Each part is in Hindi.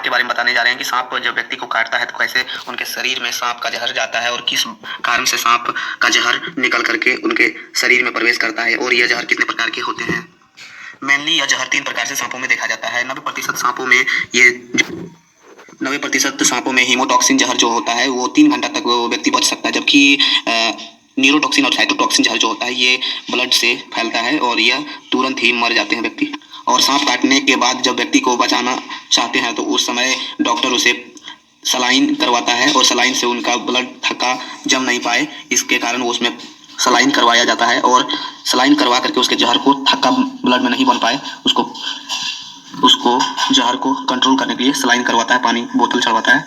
के बारे में बताने जा रहे हैं कि सांप जब व्यक्ति को काटता है तो कैसे उनके शरीर में सांप का जहर जाता है और किस कारण से सांप का जहर निकल करके उनके शरीर में प्रवेश करता है और यह जहर कितने प्रकार के होते हैं। मेनली यह जहर 3 प्रकार से सांपों में देखा जाता है। 90% सांपों में 90% सांपों में हीमोटॉक्सिन जहर जो होता है वो 3 घंटा तक वो व्यक्ति बच सकता है, जबकि न्यूरोटॉक्सिन और साइटोटॉक्सिन जहर जो होता है ये ब्लड से फैलता है और यह तुरंत ही मर जाते हैं व्यक्ति। और सांप काटने के बाद जब व्यक्ति को बचाना चाहते हैं तो उस समय डॉक्टर उसे सलाइन करवाता है और सलाइन से उनका ब्लड थक्का जम नहीं पाए, इसके कारण वो उसमें सलाइन करवाया जाता है और सलाइन करवा करके उसके जहर को थक्का ब्लड में नहीं बन पाए उसको जहर को कंट्रोल करने के लिए सलाइन करवाता है, पानी बोतल चढ़वाता है।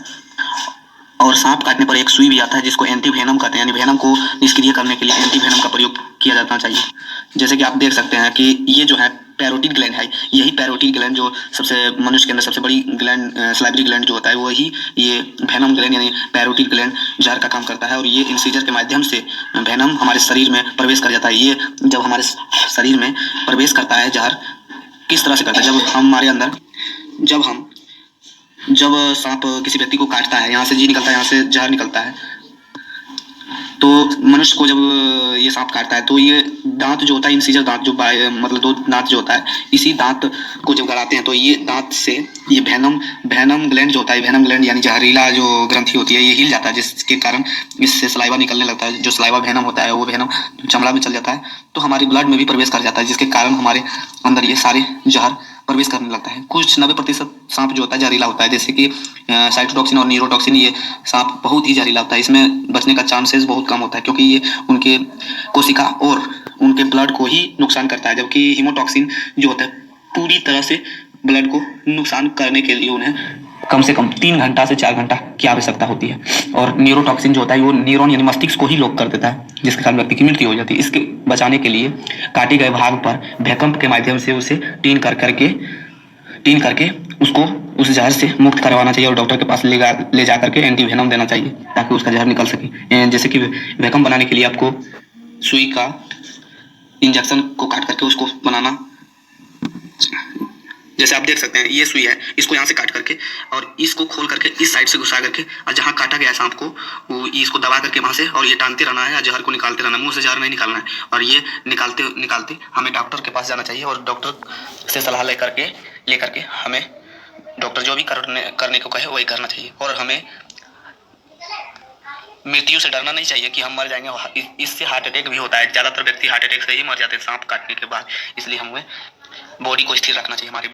और सांप काटने पर एक सुई भी आता है जिसको एंटी वेनम कहते हैं, यानी वेनम को निष्क्रिय करने के लिए एंटी वेनम का प्रयोग किया जाना चाहिए। जैसे कि आप देख सकते हैं कि ये जो है पैरोटिड ग्लैंड है, यही पैरोटिड ग्लैंड जो सबसे मनुष्य के अंदर सबसे बड़ी ग्लैंड सलाइवरी ग्लैंड जो होता है वही ये वेनम ग्लैंड यानी पैरोटिड ग्लैंड जहर का काम करता है और ये इंसीजर के माध्यम से वेनम हमारे शरीर में प्रवेश कर जाता है। ये जब हमारे शरीर में प्रवेश करता है जहर किस तरह से करता है, जब सांप किसी व्यक्ति को काटता है, यहाँ से जी निकलता है, यहाँ से जहर निकलता है, तो मनुष्य को जब ये सांप काटता है तो ये दांत जो होता है, इंसीजर दांत जो मतलब 2 दांत जो होता है, इसी दांत को जब गड़ाते हैं तो ये दांत से ये वेनम ग्लैंड जो होता है, वेनम ग्लैंड यानी जहरीला जो ग्रंथि होती है ये हिल जाता है, जिसके कारण इससे सलाइवा निकलने लगता है। जो सलाइवा वेनम होता है वो वेनम चमड़ा में चल जाता है तो हमारी ब्लड में भी प्रवेश कर जाता है, जिसके कारण हमारे अंदर ये सारे जहर प्रवेश करने लगता है। कुछ 90% सांप जो होता है जहरीला होता है, जैसे कि साइटोटॉक्सिन और न्यूरोटॉक्सिन, ये सांप बहुत ही जहरीला होता है। इसमें बचने का चांसेस बहुत कम होता है क्योंकि ये उनके कोशिका और उनके ब्लड को ही नुकसान करता है, जबकि हीमोटॉक्सिन जो होता है पूरी तरह से ब्लड को नुकसान करने के लिए उन्हें कम से कम 3 घंटा से 4 घंटा की आवश्यकता होती है। और न्यूरोटॉक्सिन जो होता है वो न्यूरॉन यानी मस्तिष्क को ही लॉक कर देता है, जिसके कारण व्यक्ति की मृत्यु हो जाती है। इसके बचाने के लिए काटे गए भाग पर भैकंप के माध्यम से उसे टीन करके उसको उस जहर से मुक्त करवाना चाहिए और डॉक्टर के पास ले जा करके एंटी वेनम देना चाहिए ताकि उसका जहर निकल सके। जैसे कि वैक्यूम बनाने के लिए आपको सुई का इंजेक्शन को काट करके उसको बनाना, जैसे आप देख सकते हैं ये सुई है, इसको यहाँ से काट करके और इसको खोल करके इस साइड से घुसा करके और जहाँ काटा गया है सांप को वो इसको दबा करके वहाँ से और ये टानते रहना है, जहर को निकालते रहना है, मुंह से जहर नहीं निकालना है। और ये निकालते हमें डॉक्टर के पास जाना चाहिए और डॉक्टर से सलाह लेकर के हमें डॉक्टर जो भी करने को कहे वही करना चाहिए। और हमें मृत्यु से डरना नहीं चाहिए कि हम मर जाएंगे। इससे हार्ट अटैक भी होता है, ज़्यादातर व्यक्ति हार्ट अटैक से ही मर जाते हैं सांप काटने के बाद, इसलिए हमें बॉडी को स्थिर रखना चाहिए हमारी।